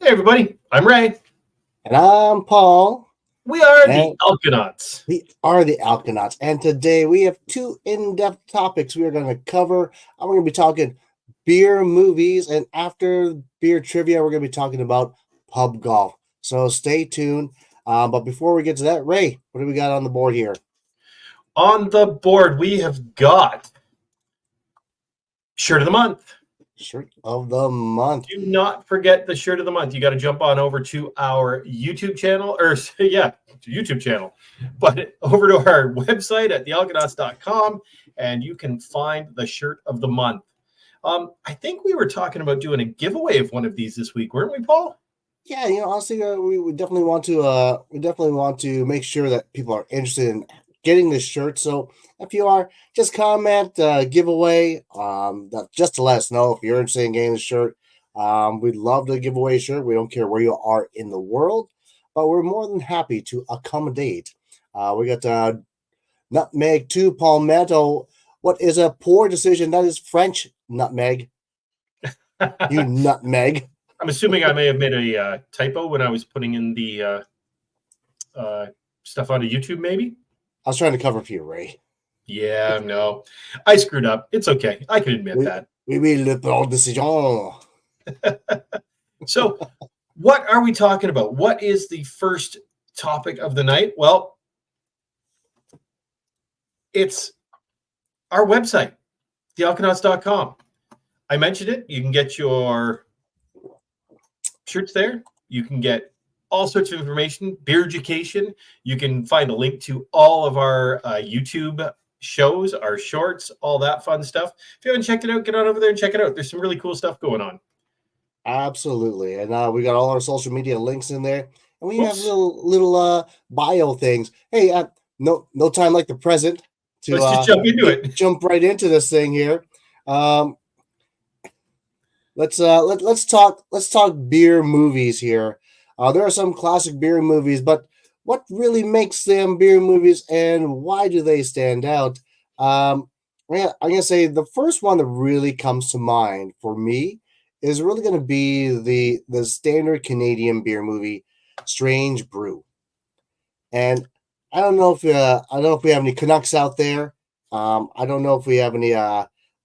Hey, everybody. I'm Ray. And I'm Paul, We are the and Alconauts. we are the Alconauts. And today we have two in-depth topics we are going to cover. We're going to be talking beer movies, and after beer trivia, we're going to be talking about pub golf. So stay tuned. But before we get to that, Ray, what do we got on the board here? On the board, we have got Shirt of the Month. Shirt of the month. Do not forget the Shirt of the Month. You got to jump on over to our YouTube channel, YouTube channel, but over to our website at thealconauts.com, and you can find the Shirt of the Month. I think we were talking about doing a giveaway of one of these this week, weren't we, Paul? Yeah, honestly, we definitely want to make sure that people are interested in getting this shirt. So if you are, just comment giveaway. Just to let us know if you're interested in getting the shirt. We'd love to give away a shirt. We don't care where you are in the world, but we're more than happy to accommodate. We got nutmeg to palmetto. What is a poor decision? That is French nutmeg. You nutmeg. I'm assuming I may have made a typo when I was putting in the stuff onto YouTube, maybe. I was trying to cover for you, Ray. Yeah, no. I screwed up. It's okay. I can admit that. We made le bon decision. So, what are we talking about? What is the first topic of the night? Well, it's our website, thealconauts.com. I mentioned it. You can get your shirts there. You can get all sorts of information, beer education. You can find a link to all of our YouTube shows, our shorts, all that fun stuff. If you haven't checked it out, get on over there and check it out. There's some really cool stuff going on. Absolutely. And we got all our social media links in there. And we have little bio things. Hey, no time like the present to let's just jump into it. Jump right into this thing here. Let's talk beer movies here. There are some classic beer movies, but what really makes them beer movies and why do they stand out? I'm gonna say the first one that really comes to mind for me is really gonna be the standard Canadian beer movie, Strange Brew. And I don't know if we have any Canucks out there. I don't know if we have any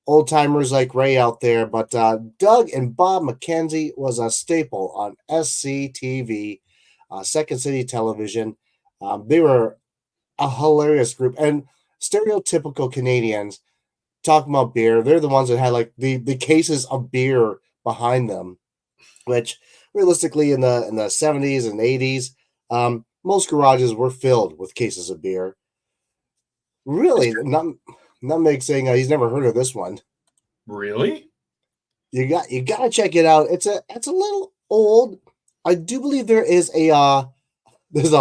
old timers like Ray out there, but Doug and Bob McKenzie was a staple on SCTV, Second City Television. They were a hilarious group, and stereotypical Canadians talking about beer. They're the ones that had like the cases of beer behind them, which realistically in the 70s and 80s, most garages were filled with cases of beer. Really, Nutmeg saying he's never heard of this one. Really? You gotta check it out. It's a little old. I do believe there's a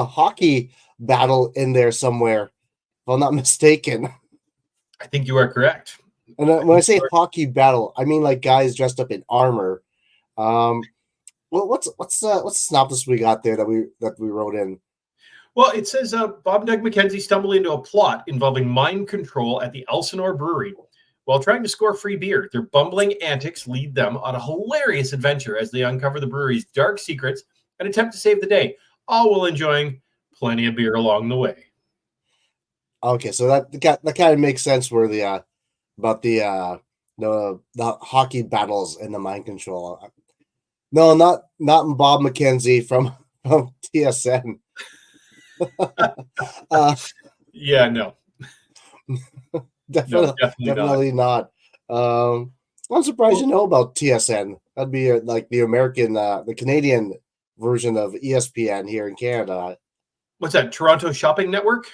hockey battle in there somewhere, if I'm not mistaken. I think you are correct. And when I say hockey battle, I mean like guys dressed up in armor. Well, what's the synopsis we got there that we wrote in? Well, it says Bob and Doug McKenzie stumble into a plot involving mind control at the Elsinore Brewery. While trying to score free beer, their bumbling antics lead them on a hilarious adventure as they uncover the brewery's dark secrets and attempt to save the day, all while enjoying plenty of beer along the way. Okay, so that kind of makes sense where the hockey battles and the mind control. No, not Bob McKenzie from TSN. Yeah, no. Definitely not. I'm surprised you know about TSN. That'd be like the American, the Canadian version of ESPN here in Canada. What's that? Toronto Shopping Network?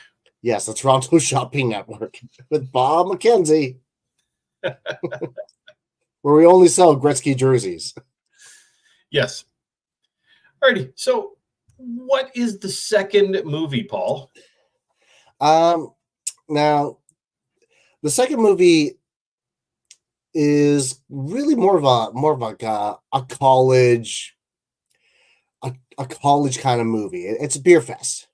Yes, the Toronto Shopping Network with Bob McKenzie, where we only sell Gretzky jerseys. Yes. Alrighty. So, what is the second movie, Paul? Now, the second movie is really more of a college kind of movie. It's a Beer Fest.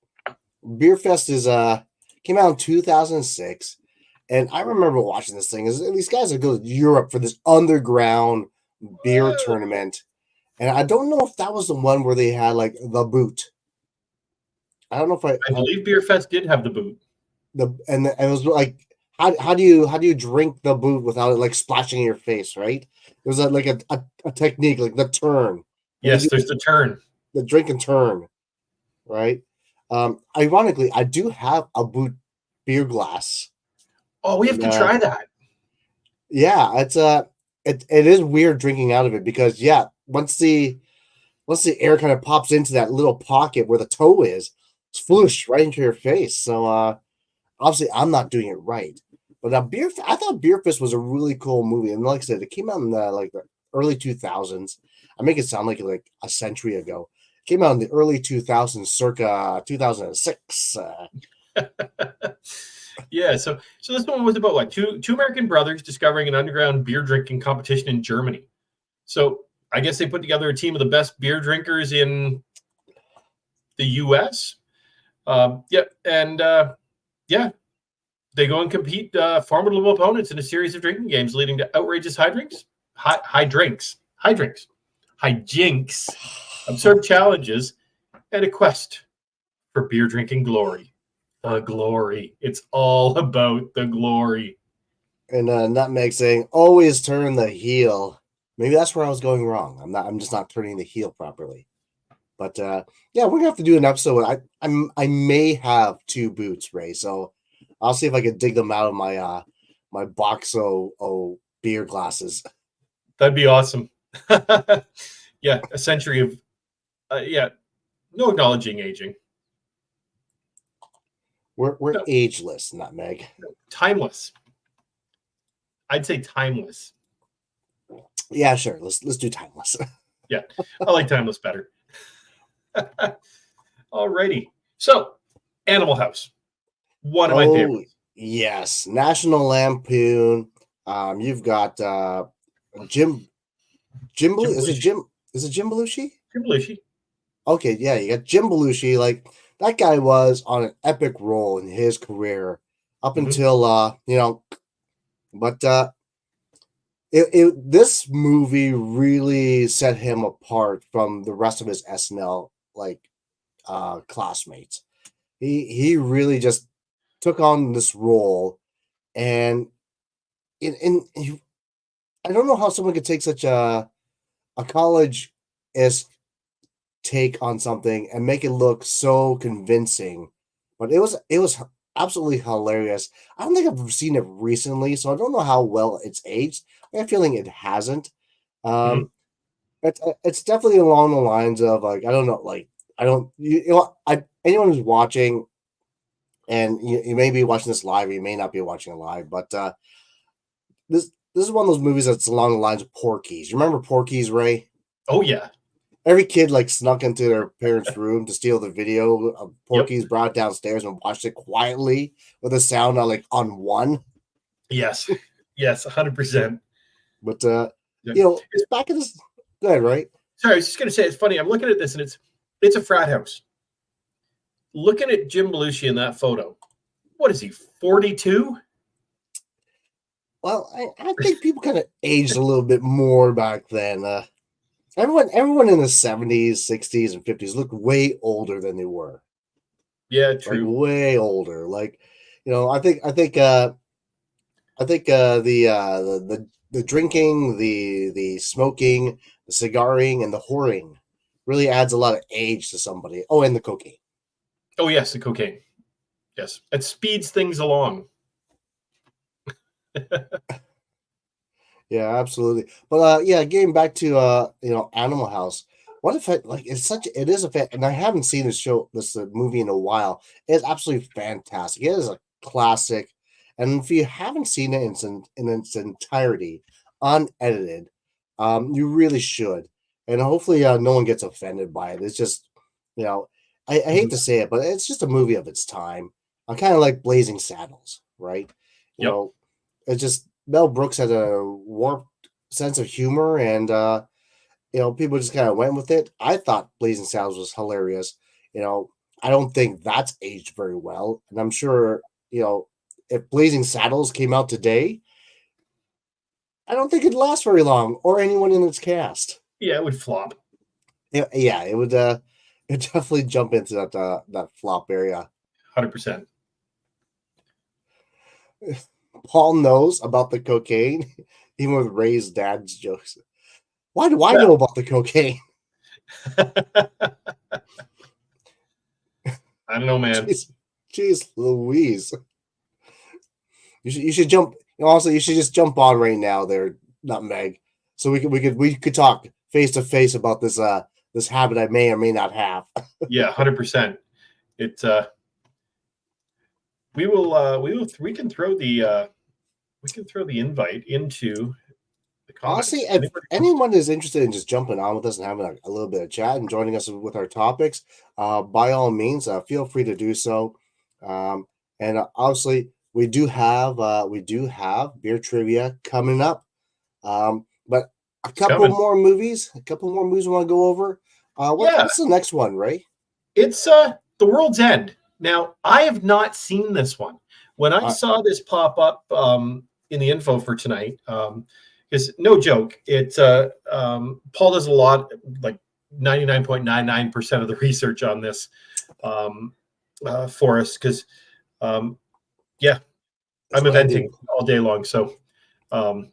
Beer Fest came out in 2006, and I remember watching this thing. These guys that go to Europe for this underground beer tournament, and I don't know if that was the one where they had like the boot. I don't know if I believe Beer Fest did have the boot. and it was like how do you drink the boot without it like splashing in your face, right? There's like a technique like the turn. Like Yes, there's the turn. the drink and turn, right? Ironically, I do have a boot beer glass. Oh, we have And, to try that. yeah, it is weird drinking out of it because yeah, once the air kind of pops into that little pocket where the toe is, it's floosh right into your face. So obviously I'm not doing it right. But I thought Beer Fist was a really cool movie, and like I said, it came out in the early 2000s. I make it sound like a century ago. It came out in the early 2000s, circa 2006. Yeah, so this one was about what two American brothers discovering an underground beer drinking competition in Germany. So I guess they put together a team of the best beer drinkers in the U.S. Yeah, and yeah, they go and compete formidable opponents in a series of drinking games, leading to outrageous hijinks, absurd challenges, and a quest for beer drinking glory. The glory. It's all about the glory. And Nutmeg saying, "Always turn the heel." Maybe that's where I was going wrong. I'm just not turning the heel properly. But yeah, we're gonna have to do an episode. I may have two boots, Ray. So I'll see if I can dig them out of my box of beer glasses. That'd be awesome. Yeah, a century of yeah, no acknowledging aging. We're No, ageless, Nutmeg. timeless. I'd say timeless. Yeah, sure. Let's do timeless. Yeah, I like timeless better. Alrighty. So, Animal House, one of my Oh favorites. yes, National Lampoon. You've got Jim Jim Is it Belushi. Jim Belushi? Jim Belushi. Okay, yeah, you got Jim Belushi. Like that guy was on an epic role in his career up Mhm. until but this movie really set him apart from the rest of his SNL like classmates. He really just took on this role, and I don't know how someone could take such a college esque take on something and make it look so convincing. But it was absolutely hilarious. I don't think I've seen it recently, so I don't know how well it's aged. I have a feeling it hasn't. Mhm. Um, it's definitely along the lines of like I don't know, like I don't you know I anyone who's watching and you may be watching this live, or you may not be watching it live, but this is one of those movies that's along the lines of Porky's. You remember Porky's, Ray? Oh yeah. Every kid like snuck into their parents' room to steal the video of Yep. Porky's, brought it downstairs and watched it quietly with the sound on like on one. Yes. Yes. 100%. But Yeah. it's back in this good, right? Sorry, I was just gonna say it's funny. I'm looking at this and it's a frat house. Looking at Jim Belushi in that photo. What is he? 42? Well, I think people kind of aged a little bit more back then. Everyone in the 70s, 60s, and 50s looked way older than they were. Yeah, Like true. way older. Like, I think the drinking, the smoking, the cigaring, and the whoring really adds a lot of age to somebody. Oh, and the cocaine. Oh yes, the cocaine. Yes, it speeds things along. Yeah, absolutely. But yeah, getting back to Animal House. What if it like it is a fan, and I haven't seen this movie in a while. It's absolutely fantastic. It is a classic, and if you haven't seen it in its entirety, unedited, you really should. And hopefully, no one gets offended by it. It's just, you know, I hate Mhm. to say it, but it's just a movie of its time. I kind of like Blazing Saddles, right? You Yep. know, it's just Mel Brooks has a warped sense of humor, and people just kind of went with it. I thought Blazing Saddles was hilarious. You know, I don't think that's aged very well, and I'm sure if Blazing Saddles came out today, I don't think it'd last very long, or anyone in its cast. Yeah, it would flop. Yeah, it would it definitely jump into that flop area. 100%. Paul knows about the cocaine, even with Ray's dad's jokes. Why do I know Well, about the cocaine? I don't know, man. Jeez, jeez Louise. You should jump. Also, you should just jump on right now, there, Nutmeg, so we could talk face to face about this habit I may or may not have. Yeah, 100%. It we can throw the invite into the Honestly, comments. if Anybody wants to? anyone is interested in just jumping on with us and having a little bit of chat and joining us with our topics, by all means, feel free to do so. Um, and obviously, we do have beer trivia coming up. But a It's couple coming. more movies, we want to go over. Yeah, What's the next one, Ray? it's The World's End. Now, I have not seen this one. When I Uh, saw this pop up in the info for tonight, is no joke. Paul does a lot, like 99.99% of the research on this um, for us because, yeah, that's I'm what I do. eventing all day long. So, um,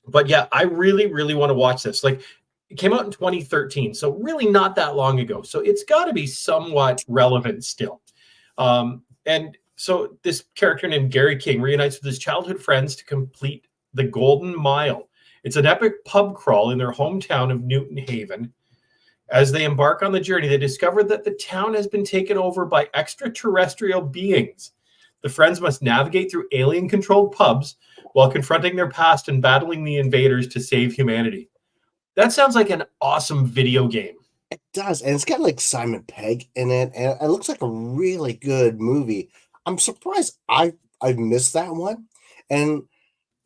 but yeah, I really, really want to watch this. Like, it came out in 2013, so really not that long ago. So it's got to be somewhat relevant still. And so this character named Gary King reunites with his childhood friends to complete the Golden Mile. It's an epic pub crawl in their hometown of Newton Haven. As they embark on the journey, they discover that the town has been taken over by extraterrestrial beings. The friends must navigate through alien controlled pubs while confronting their past and battling the invaders to save humanity. That sounds like an awesome video game. It does, and it's got like Simon Pegg in it, and it looks like a really good movie. I'm surprised I've missed that one, and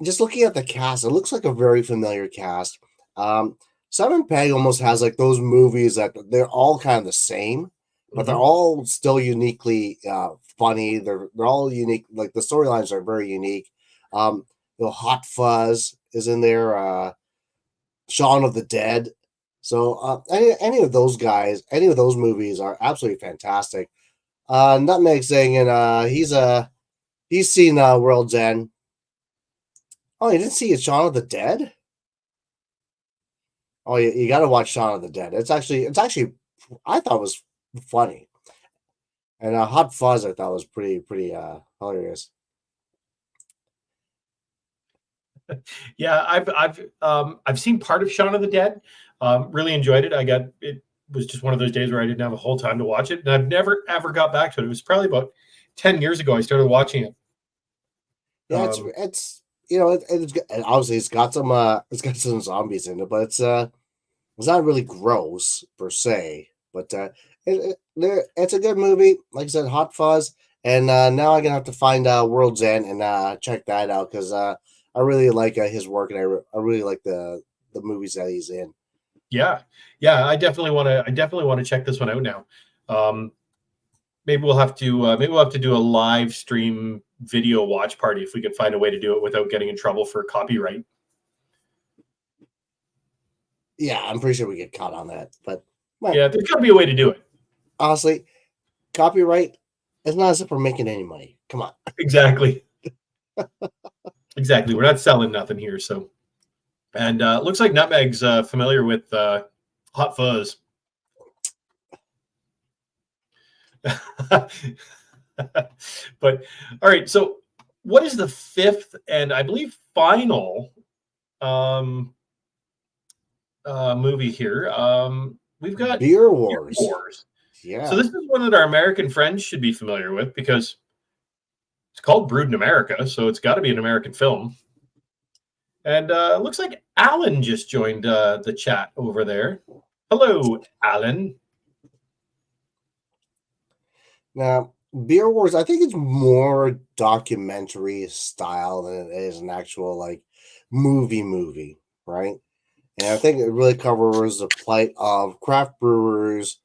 just looking at the cast, it looks like a very familiar cast. Um, Simon Pegg almost has like those movies that they're all kind of the same, but they're Mhm. all still uniquely funny. They're all unique. Like the storylines are very unique. Um, Hot Fuzz is in there. Shaun of the Dead. So any of those guys, any of those movies are absolutely fantastic. Nutmeg saying, and he's seen World's End. Oh, you didn't see it, Shaun of the Dead? Oh, you got to watch Shaun of the Dead. It's actually I thought it was funny, and Hot Fuzz I thought was pretty hilarious. Yeah, I've seen part of Shaun of the Dead. Really enjoyed it. It was just one of those days where I didn't have a whole time to watch it, and I've never ever got back to it. It was probably about 10 years ago I started watching it. Yeah, Um, it's and obviously it's got some zombies in it, but it's not really gross per se, but it's a good movie. Like I said, Hot Fuzz, and now I'm gonna have to find World's End and check that out because I really like his work and I really like the movies that he's in. yeah, yeah, I definitely want to check this one out now. Um, maybe we'll have to do a live stream video watch party if we can find a way to do it without getting in trouble for copyright. Yeah, I'm pretty sure we get caught on that, but well, Yeah, there's got to be a way to do it. honestly, copyright is not as if we're making any money. Come on. Exactly, exactly. We're not selling nothing here, so. And looks like Nutmeg's familiar with Hot Fuzz. But all right, so what is the fifth and I believe final um, movie here? We've got Beer Beer Wars. Wars. So Yeah. this is one that our American friends should be familiar with because it's called Brewed in America, so it's got to be an American film. And looks like Alan just joined the chat over there. Hello, Alan. Now, Beer Wars, I think it's more documentary style than it is an actual like movie, right? And I think it really covers the plight of craft brewers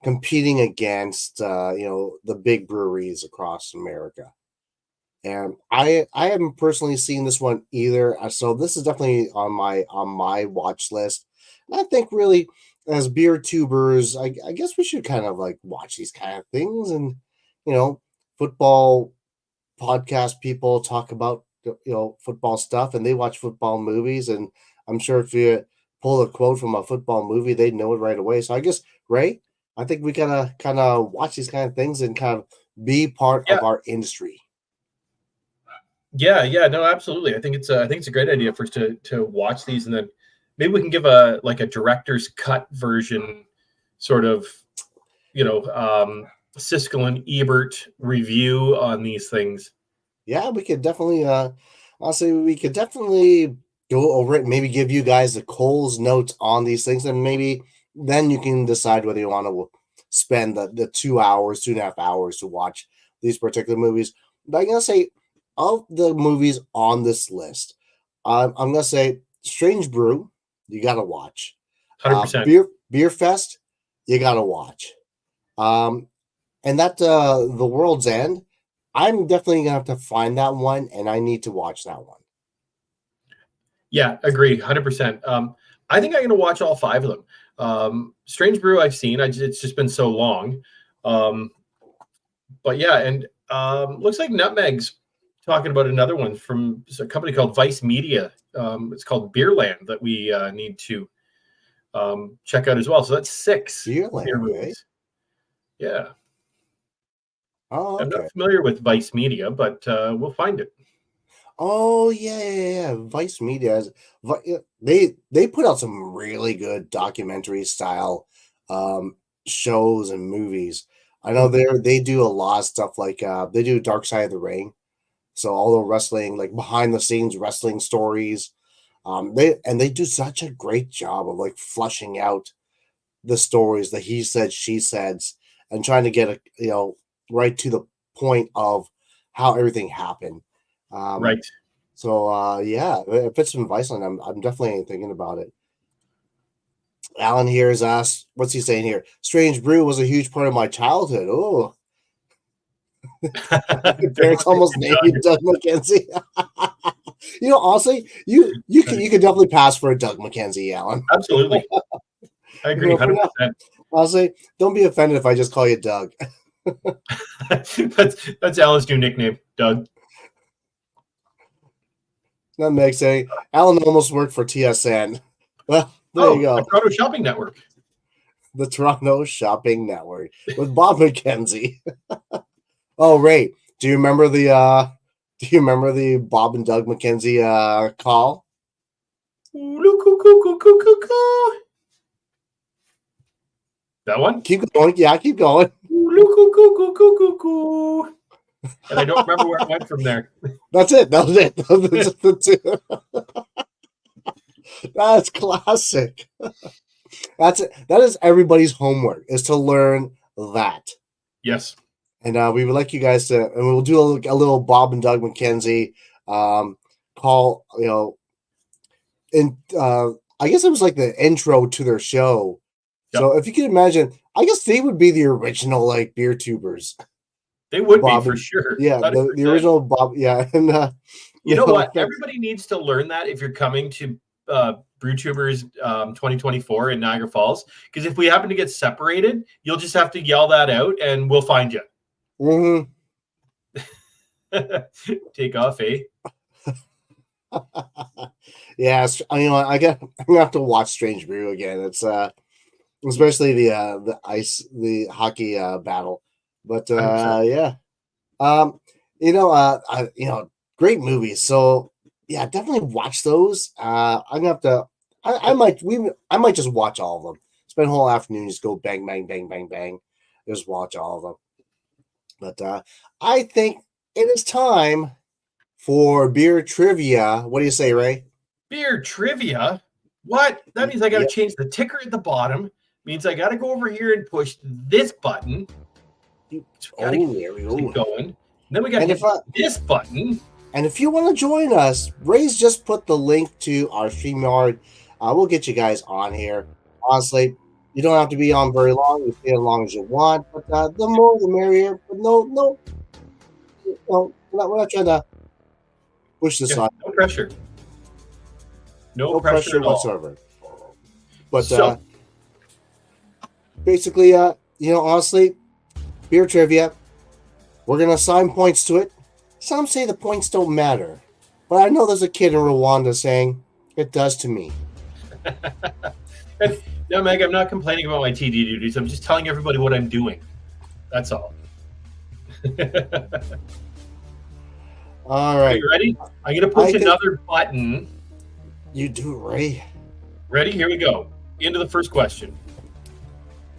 competing against the big breweries across America. And I haven't personally seen this one either, so this is definitely on my watch list. And I think really as beer tubers, I guess we should kind of like watch these kind of things, and football podcast people talk about football stuff, and they watch football movies, and I'm sure if you pull a quote from a football movie, they'd know it right away. So I guess, Ray, I think we gotta kind of watch these kind of things and kind of be part Yeah. of our industry. Yeah, no, absolutely. I think it's a great idea for us to watch these, and then maybe we can give a director's cut version, sort of, Siskel and Ebert review on these things. Yeah, we could definitely. I'll say we could definitely go over it. Maybe give you guys the Cole's notes on these things, and maybe then you can decide whether you want to spend the 2 hours, 2.5 hours to watch these particular movies. But I'm gonna say, of the movies on this list, I'm gonna say Strange Brew, you gotta watch. 100%. Beer Fest, you gotta watch. And that The World's End, I'm definitely gonna have to find that one, and I need to watch that one. Yeah, agree, 100%. I think I'm going to watch all 5 of them. Strange Brew I've seen. It's just been so long. But yeah, and looks like Nutmeg's talking about another one from a company called Vice Media. It's called Beerland that we need to check out as well. So that's 6 Beerland, beer right? movies. Yeah. Oh, I'm okay. not familiar with Vice Media, but we'll find it. Oh, yeah. Vice Media they put out some really good documentary style shows and movies. I know they do a lot of stuff like they do Dark Side of the Ring. So all the wrestling, like behind the scenes wrestling stories. They do such a great job of like flushing out the stories, the he said, she says, and trying to get right to the point of how everything happened. Right. So yeah, if it's from Viceland, I'm definitely thinking about it. Alan here is asked, what's he saying here? Strange Brew was a huge part of my childhood. Oh, your parents almost named you Doug McKenzie. Honestly, you can definitely pass for a Doug McKenzie, Alan. Absolutely. I agree 100%. Honestly, don't be offended if I just call you Doug. That's Alan's new nickname, Doug. That makes sense. Alan almost worked for TSN. Well, there you go. The Toronto Shopping Network. The Toronto Shopping Network with Bob McKenzie. Oh, Ray, do you remember the Bob and Doug McKenzie call? That one? Keep going. Yeah, keep going. And I don't remember where it went from there. That's it. That was it. That's classic. That's it. That is everybody's homework, is to learn that. Yes. And we would like you guys to, and we'll do a little Bob and Doug McKenzie call, and I guess it was like the intro to their show. Yep. So if you can imagine, I guess they would be the original like beer tubers. They would be for sure. Yeah, the original Bob. Yeah, and you know what? Everybody needs to learn that if you're coming to Brewtubers 2024 in Niagara Falls, because if we happen to get separated, you'll just have to yell that out, and we'll find you. Mm-hmm. Take off, eh? Yeah, I'm gonna have to watch Strange Brew again. It's especially the hockey battle. But yeah, great movies. So yeah, definitely watch those. I'm gonna have to. I might just watch all of them. Spend a whole afternoon, just go bang, bang, bang, bang, bang, just watch all of them. But I think it is time for beer trivia. What do you say, Ray? Beer trivia? What? That means I got to change the ticker at the bottom. Means I got to go over here and push this button. There we go. Going. And then we got to hit this button. And if you want to join us, Ray's just put the link to our StreamYard. We'll get you guys on here. Honestly, you don't have to be on very long. You stay as long as you want, but the more the merrier. But no, we're not trying to push this on. No pressure. No pressure whatsoever. But so, basically, honestly, beer trivia. We're gonna assign points to it. Some say the points don't matter, but I know there's a kid in Rwanda saying it does to me. And no, Meg, I'm not complaining about my TD duties. I'm just telling everybody what I'm doing. That's all. All Okay, right, you ready? I'm going to push another button. You do, Ray. Ready? Here we go. Into the first question.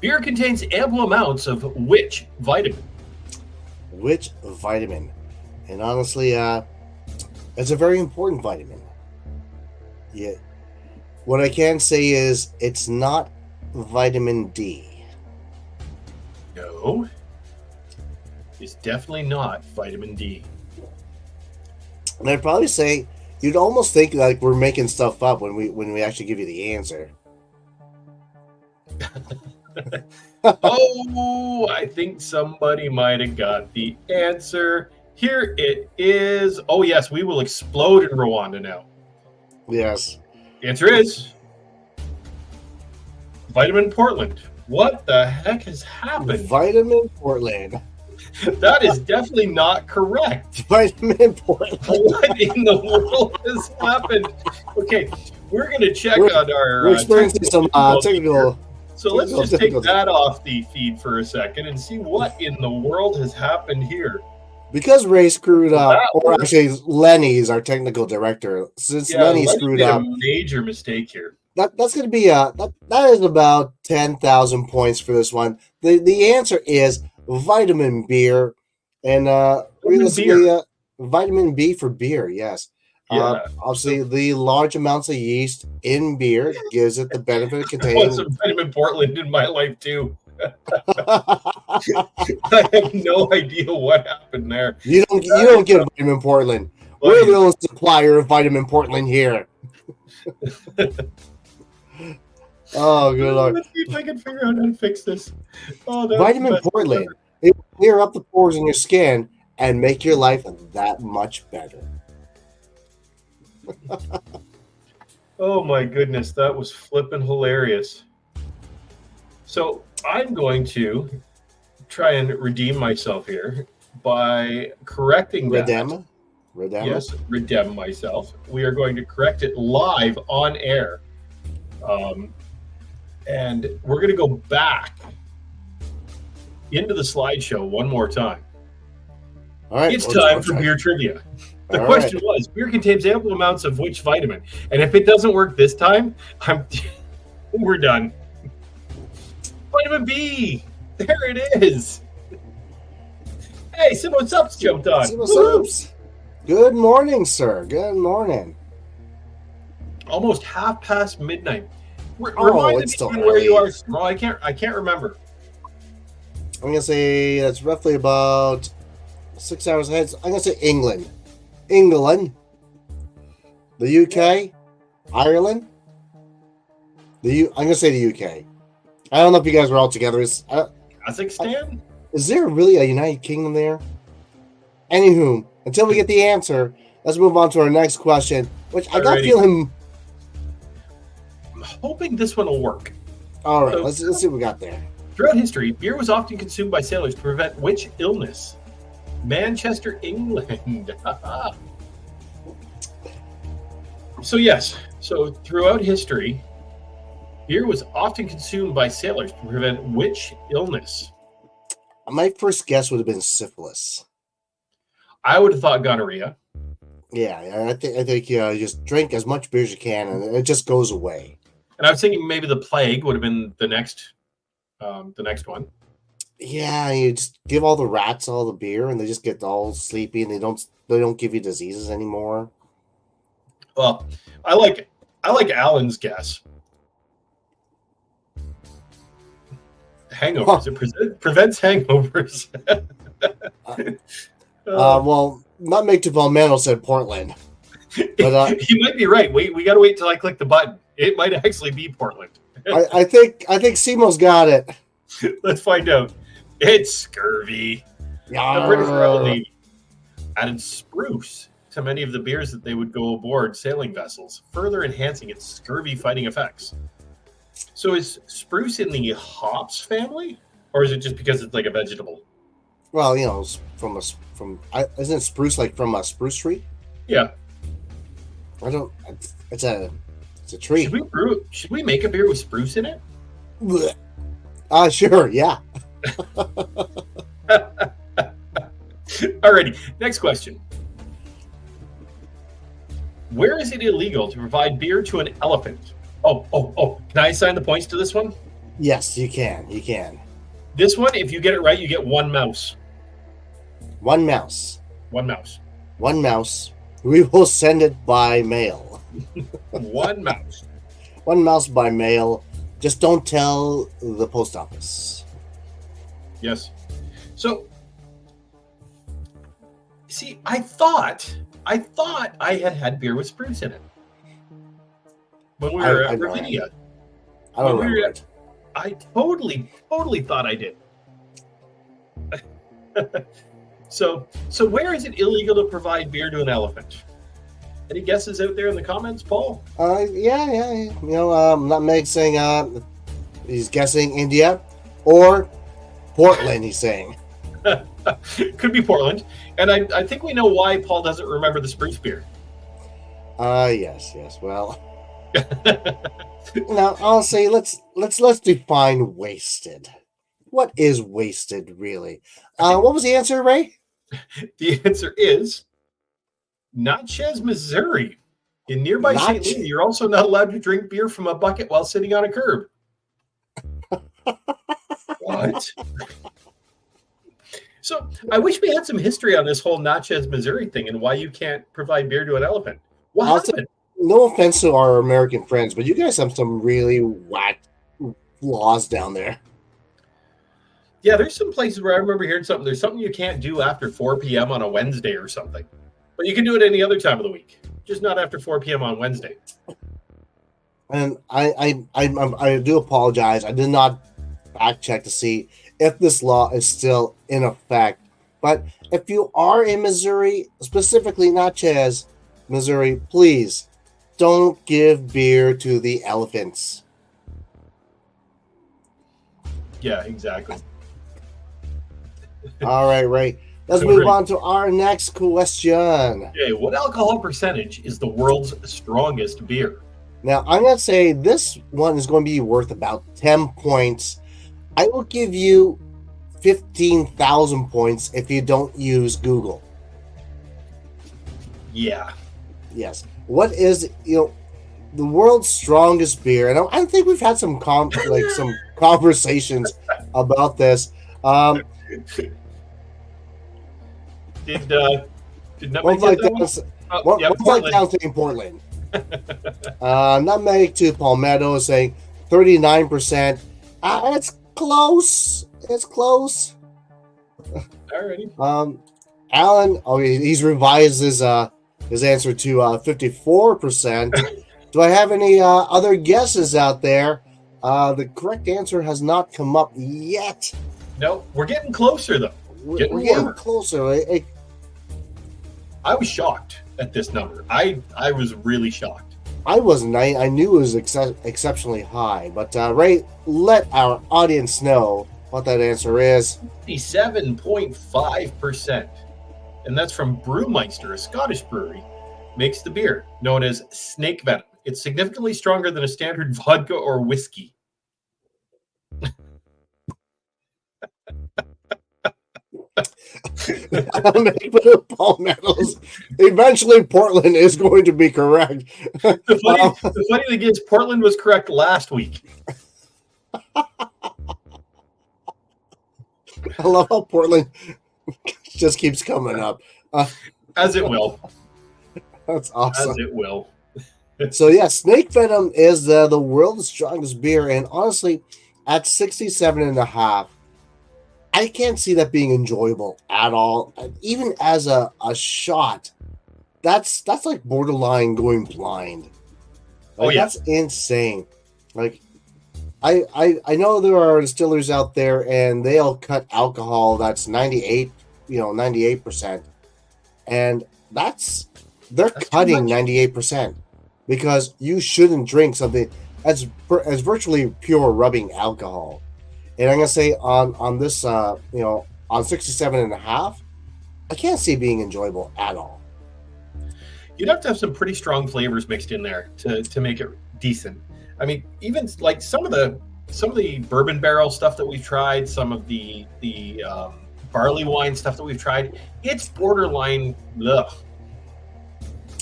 Beer contains ample amounts of which vitamin? Which vitamin? And honestly, it's a very important vitamin. Yeah. What I can say is it's not vitamin D. No. It's definitely not vitamin D. And I'd probably say you'd almost think like we're making stuff up when we actually give you the answer. Oh, I think somebody might have got the answer. Here it is. Oh, yes, we will explode in Rwanda now. Yes. The answer is Vitamin Portland. What the heck has happened? Vitamin Portland. That is definitely not correct. Vitamin Portland. What in the world has happened? Okay, we're going to check on our. We're experiencing some technical. So let's just take that off the feed for a second and see what in the world has happened here. Because Ray screwed up, or actually Lenny's our technical director. Since Lenny screwed up, a major mistake here. That's going to be that is about 10,000 points for this one. The answer is vitamin beer, and realistically, vitamin B for beer. Yes. Yeah. Obviously, the large amounts of yeast in beer gives it the benefit of containing. I want some vitamin Portland in my life too. I have no idea what happened there. You don't get vitamin Portland. We're the only supplier of vitamin Portland here. Oh, good Lord. Let's see if I can figure out how to fix this. Oh, vitamin Portland. It will clear up the pores in your skin and make your life that much better. Oh my goodness, that was flippin' hilarious. So I'm going to try and redeem myself here by correcting that. Redeem? Yes, redeem myself. We are going to correct it live on air. And we're going to go back into the slideshow one more time. All right, it's time for beer trivia. The question was, beer contains ample amounts of which vitamin? And if it doesn't work this time, we're done. Vitamin B. There it is. Hey, Simo Sups jumped on. Simo Sups. Good morning, sir. Good morning. Almost midnight. It's still where you are. Well, I can't remember. I'm gonna say that's roughly about 6 hours ahead. I'm gonna say England, the UK, Ireland. I'm gonna say the UK. I don't know if you guys were all together. Kazakhstan? Is there really a United Kingdom there? Anywho, until we get the answer, let's move on to our next question, which I got feeling. I'm hoping this one will work. All right, let's see what we got there. Throughout history, beer was often consumed by sailors to prevent which illness? Manchester, England. So throughout history, beer was often consumed by sailors to prevent which illness? My first guess would have been syphilis. I would have thought gonorrhea. Yeah, I think just drink as much beer as you can, and it just goes away. And I was thinking maybe the plague would have been the next one. Yeah, you just give all the rats all the beer, and they just get all sleepy, and they don't give you diseases anymore. Well, I like Alan's guess. Hangovers. It prevents hangovers. Well, not make to Valmano said Portland. But he might be right. We got to wait till I click the button. It might actually be Portland. I think Simo's got it. Let's find out. It's scurvy. The British Royal Navy added spruce to many of the beers that they would go aboard sailing vessels, further enhancing its scurvy fighting effects. So is spruce in the hops family, or is it just because it's like a vegetable? Well, it's isn't spruce like from a spruce tree? Yeah. I don't. It's a tree. Should we make a beer with spruce in it? Sure, yeah. Alrighty. Next question. Where is it illegal to provide beer to an elephant? Oh. Can I assign the points to this one? Yes, you can. You can. This one, if you get it right, you get one mouse. One mouse. One mouse. One mouse. We will send it by mail. One mouse. One mouse by mail. Just don't tell the post office. Yes. So, see, I thought I had beer with spruce in it when we were at Ravinia. I don't remember it. I totally thought I did. So where is it illegal to provide beer to an elephant? Any guesses out there in the comments, Paul? Yeah. Not Meg saying he's guessing India or Portland. He's saying could be Portland, and I think we know why Paul doesn't remember the spruce beer. Yes. Well, now I'll say let's define wasted. What is wasted really? What was the answer, Ray? The answer is Natchez, Missouri. In nearby St. Louis, you're also not allowed to drink beer from a bucket while sitting on a curb. What? So I wish we had some history on this whole Natchez, Missouri thing and why you can't provide beer to an elephant. What happened? No offense to our American friends, but you guys have some really whack laws down there. Yeah, there's some places where I remember hearing something. There's something you can't do after 4 p.m. on a Wednesday or something. But you can do it any other time of the week, just not after 4 p.m. on Wednesday. And I do apologize. I did not fact check to see if this law is still in effect. But if you are in Missouri, specifically Natchez, Missouri, please don't give beer to the elephants. Yeah, exactly. All right, Ray. Let's move on to our next question. Okay, what alcohol percentage is the world's strongest beer? Now, I'm going to say this one is going to be worth about 10 points. I will give you 15,000 points if you don't use Google. Yeah. Yes. What is, the world's strongest beer? And I think we've had some some conversations about this. Did Nutmeg get that one? One flight down saying Portland. Nutmeg to Palmetto is saying 39%. It's close. It's close. Alrighty. Alan, he's revised his answer to 54%. Do I have any other guesses out there? The correct answer has not come up yet. No, we're getting closer though. We're getting closer. I was shocked at this number. I was really shocked. I wasn't. I knew it was exceptionally high. But Ray, let our audience know what that answer is. 57.5%. And that's from Brewmeister, a Scottish brewery, makes the beer known as Snake Venom. It's significantly stronger than a standard vodka or whiskey. Palmettos. Eventually, Portland is going to be correct. The funny thing is, Portland was correct last week. I love how Portland just keeps coming up. As it will. That's awesome. As it will. So, yeah, Snake Venom is the world's strongest beer. And honestly, at 67.5, I can't see that being enjoyable at all. Even as a shot, that's like borderline going blind. That's insane. Like, I know there are distillers out there and they'll cut alcohol that's 98%. And they're cutting 98% because you shouldn't drink something. as virtually pure rubbing alcohol. And I'm gonna say on this on 67 and a half, I can't see it being enjoyable at all. You'd have to have some pretty strong flavors mixed in there to make it decent. I mean, even like some of the bourbon barrel stuff that we've tried, some of the barley wine stuff that we've tried, it's borderline. Ugh.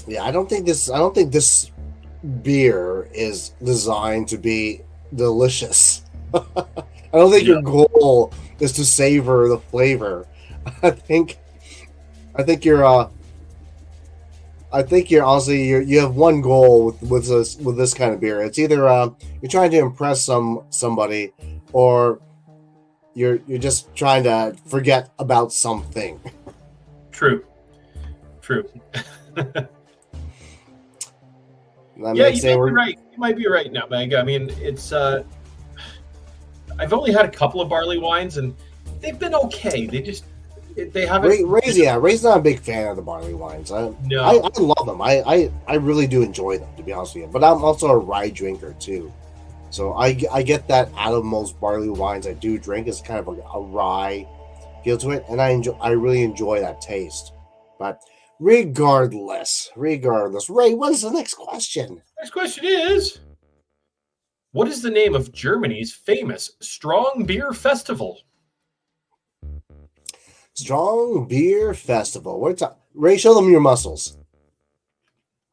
Yeah, I don't think this beer is designed to be delicious. I don't think your goal is to savor the flavor. I think you're honestly you have one goal with this kind of beer. It's either you're trying to impress somebody, or you're just trying to forget about something. True. Yeah, You might be right now, Meg. I mean, it's I've only had a couple of barley wines, and they've been okay. They haven't. Ray's not a big fan of the barley wines. I love them. I really do enjoy them, to be honest with you. But I'm also a rye drinker too, so I get that out of most barley wines I do drink is kind of a rye feel to it, and I really enjoy that taste. But regardless, Ray, what is the next question? Next question is, what is the name of Germany's famous strong beer festival? Strong Beer Festival. Ray, show them your muscles.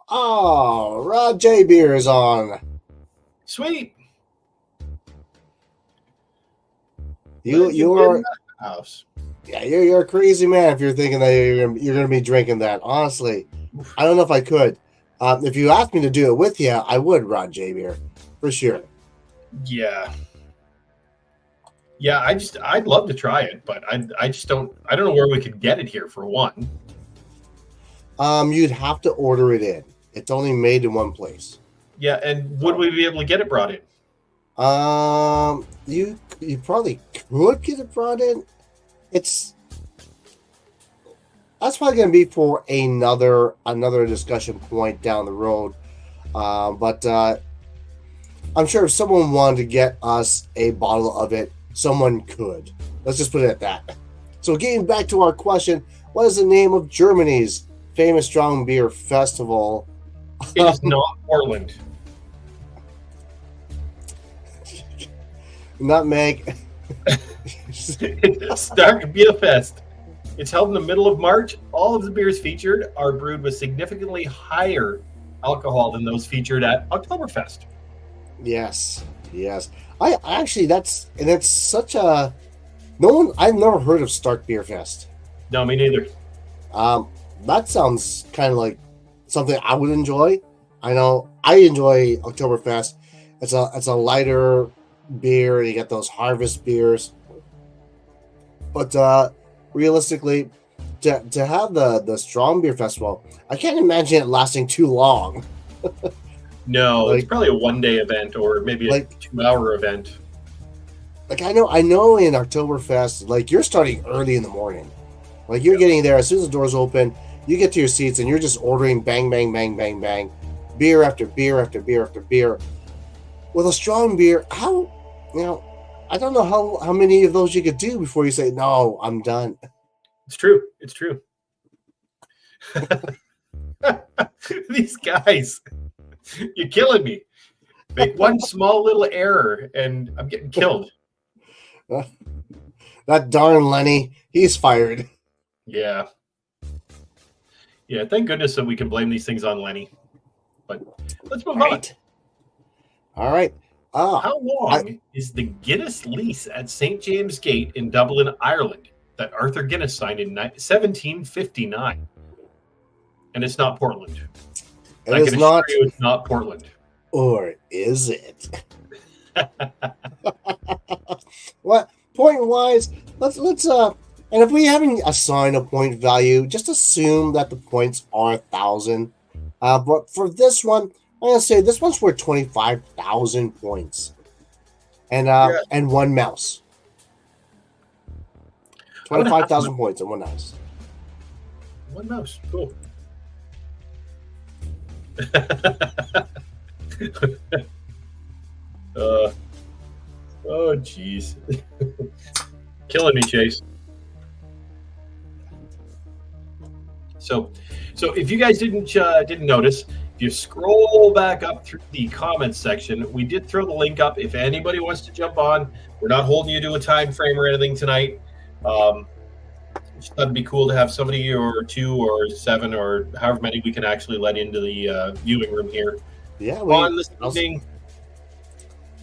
Oh, Rod J. Beer is on. Sweet. You are house. Yeah, you're a crazy man if you're thinking that you're gonna be drinking that. Honestly, I don't know if I could. If you asked me to do it with you, I would, Rod J. Beer, for sure. Yeah. Yeah, I'd love to try it, but I don't know where we could get it here for one. You'd have to order it in. It's only made in one place. Yeah, and would we be able to get it brought in? You probably could get it brought in. That's probably going to be for another discussion point down the road. But I'm sure if someone wanted to get us a bottle of it, someone could. Let's just put it at that. So getting back to our question, what is the name of Germany's famous strong beer festival? It is not Portland. Nutmeg. It's Stark Beer Fest. It's held in the middle of March. All of the beers featured are brewed with significantly higher alcohol than those featured at Oktoberfest. Yes. I actually that's such a I've never heard of Stark Beer Fest. No, me neither. That sounds kind of like something I would enjoy. I know I enjoy Oktoberfest. It's a lighter beer. You get those harvest beers, but realistically, to have the strong beer festival, I can't imagine it lasting too long. No, it's probably a one-day event or maybe a 2-hour event. Like I know in Oktoberfest, like you're starting early in the morning. Like you're getting there as soon as the doors open, you get to your seats and you're just ordering bang, bang, bang, bang, bang, beer after beer after beer after beer. With a strong beer, I don't know how many of those you could do before you say, no, I'm done. It's true. These guys, you're killing me. Make one small little error and I'm getting killed. That darn Lenny, he's fired. Yeah, thank goodness that we can blame these things on Lenny. But let's move on. All right. How long is the Guinness lease at St. James Gate in Dublin, Ireland, that Arthur Guinness signed in 1759? And it's not Portland. It's not Portland. Or is it? What point wise? Let's and if we haven't assigned a point value, just assume that the points are 1,000. But for this one, I'm gonna say this one's worth 25,000 points, and one mouse. 25,000 points and one mouse. One mouse, cool. Oh, jeez. Killing me, Chase. So if you guys didn't notice, if you scroll back up through the comments section, we did throw the link up. If anybody wants to jump on, we're not holding you to a time frame or anything tonight. Just thought it'd be cool to have somebody or two or seven or however many we can actually let into the viewing room here. Yeah, On this evening.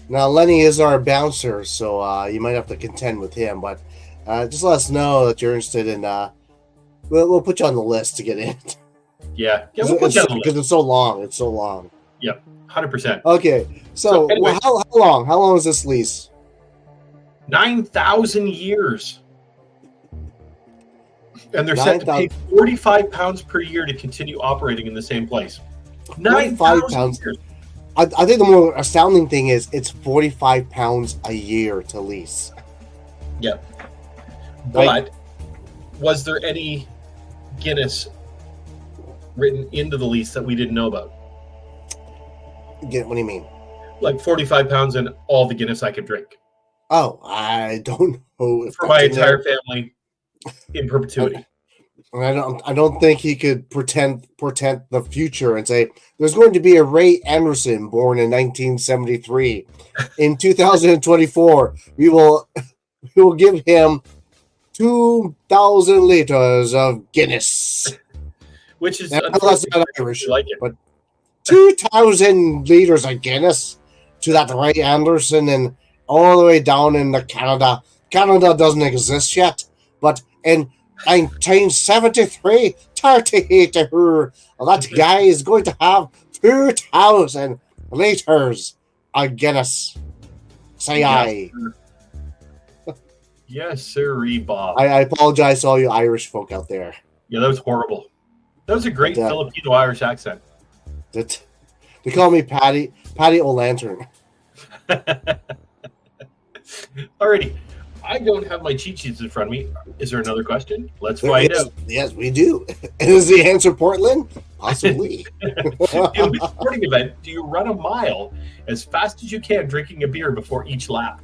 Now Lenny is our bouncer, so you might have to contend with him. But just let us know that you're interested in. We'll put you on the list to get in. Yeah, we'll put you on the list because it's so long. It's so long. Yep, 100%. Okay, so anyways, how long? How long is this lease? 9,000 years. And they're set to pay £45 per year to continue operating in the same place. 9,000 years. I think the more astounding thing is it's £45 a year to lease. Yep. But was there any Guinness written into the lease that we didn't know about? What do you mean? Like £45 and all the Guinness I could drink. Oh, I don't know. If for my entire family in perpetuity. I don't think he could pretend the future and say there's going to be a Ray Anderson born in 1973. In 2024, we will give him 2,000 liters of Guinness, which is not Irish, like it. But 2,000 liters of Guinness to that Ray Anderson and all the way down into Canada. Canada doesn't exist yet, but in 1973, 38, that guy is going to have 2,000 liters of Guinness. Say aye. Yes, sir, Bob. I apologize to all you Irish folk out there. Yeah, that was horrible. That was a great Filipino-Irish accent. They call me Patty O'Lantern. Alrighty. I don't have my cheat sheets in front of me. Is there another question? Let's find out. Yes, we do. Is the answer Portland? Possibly. In which sporting event do you run a mile as fast as you can drinking a beer before each lap?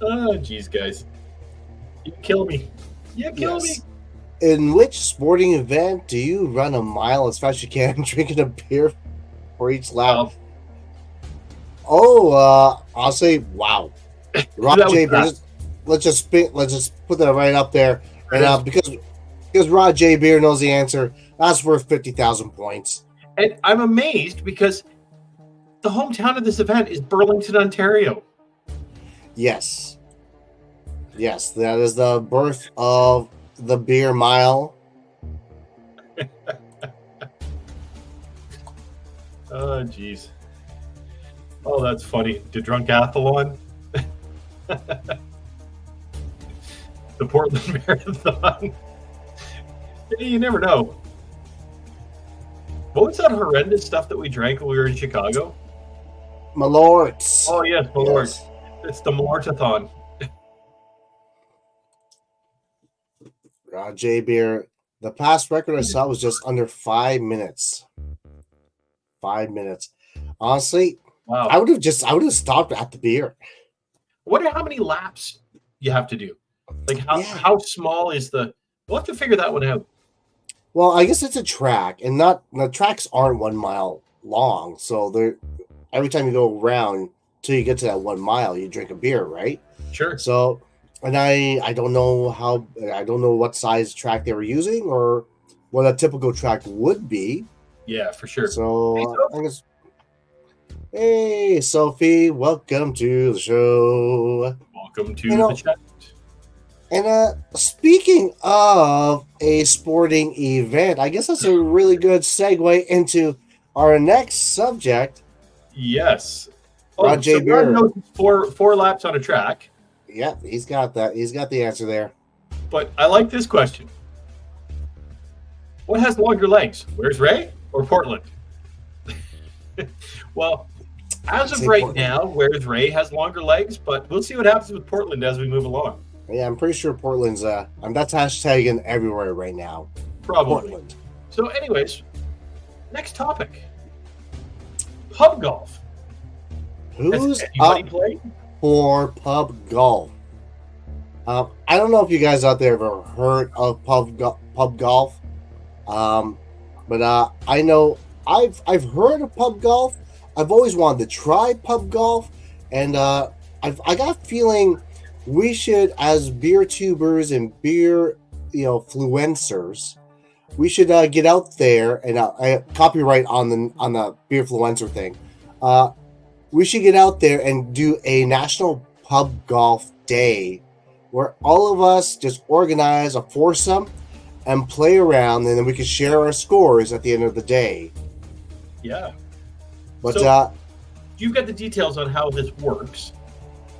Oh, geez, guys. You kill me. You kill me. In which sporting event do you run a mile as fast as you can drinking a beer for each lap? I'll say wow. Rob J. Beer, let's just put that right up there. And because Rod J. Beer knows the answer, that's worth 50,000 points. And I'm amazed because the hometown of this event is Burlington, Ontario. Yes, that is the birth of the beer mile. Oh, jeez. Oh, that's funny. The Drunkathlon. The Portland Marathon. You never know. What was that horrendous stuff that we drank when we were in Chicago? Malorts. Oh, yes, Malorts. Yes. It's the Malortathon. J. Beer. The past record I saw was just under 5 minutes. 5 minutes. Honestly, wow. I would have stopped at the beer. I wonder how many laps you have to do. Like how small is the? We'll have to figure that one out. Well, I guess it's a track, and the tracks aren't 1 mile long. So every time you go around till you get to that 1 mile, you drink a beer, right? Sure. So. And I don't know what size track they were using or what a typical track would be. Yeah, for sure. So hey Sophie, welcome to the show. Welcome to the chat. And speaking of a sporting event, I guess that's a really good segue into our next subject. Yes. Rod J. Beer. Four laps on a track. Yeah, he's got that. He's got the answer there. But I like this question. What has longer legs? Where's Ray or Portland? Well, as of right now, Where's Ray has longer legs, but we'll see what happens with Portland as we move along. Yeah, I'm pretty sure Portland's that's hashtagging everywhere right now. Probably. Portland. So, anyways, next topic: pub golf. Has Who's anybody up played? for pub golf? I don't know if you guys out there have ever heard of pub golf, um, but I know I've heard of pub golf. I've always wanted to try pub golf, and I got a feeling we should, as beer tubers and beer fluencers, we should get out there and copyright on the beer fluencer thing. Uh, we should get out there and do a national pub golf day where all of us just organize a foursome and play around, and then we can share our scores at the end of the day. Yeah. But So- You've got the details on how this works.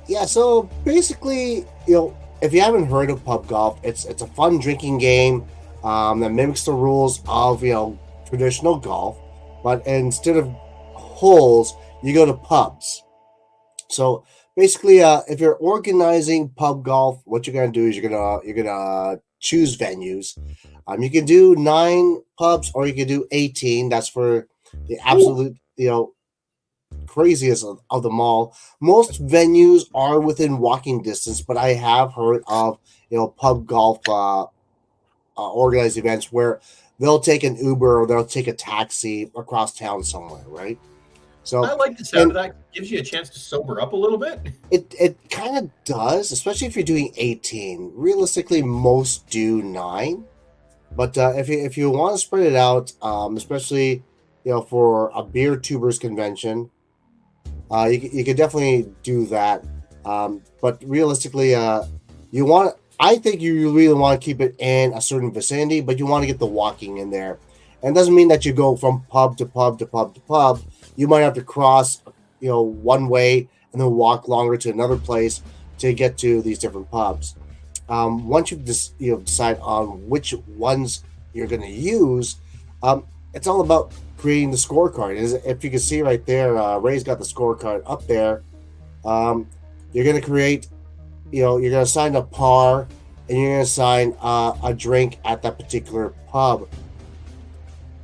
yeah, so basically, if you haven't heard of pub golf, it's a fun drinking game that mimics the rules of traditional golf, but instead of holes, you go to pubs. So basically, if you're organizing pub golf, what you're gonna do is you're gonna choose venues. You can do 9 pubs or you can do 18. That's for the absolute craziest of them all. Most venues are within walking distance, but I have heard of pub golf organized events where they'll take an Uber or they'll take a taxi across town somewhere, right? So I like the sound of that. Gives you a chance to sober up a little bit. it kind of does, especially if you're doing 18. Realistically, most do 9, but if you want to spread it out, especially for a beer tubers convention, you could definitely do that. But realistically, I think you really want to keep it in a certain vicinity, but you want to get the walking in there. And it doesn't mean that you go from pub to pub to pub to pub. You might have to cross, one way and then walk longer to another place to get to these different pubs. Once you've decide on which ones you're going to use, it's all about creating the scorecard. If you can see right there, Ray's got the scorecard up there. You're going to create, you're going to assign a par, and you're going to assign a drink at that particular pub.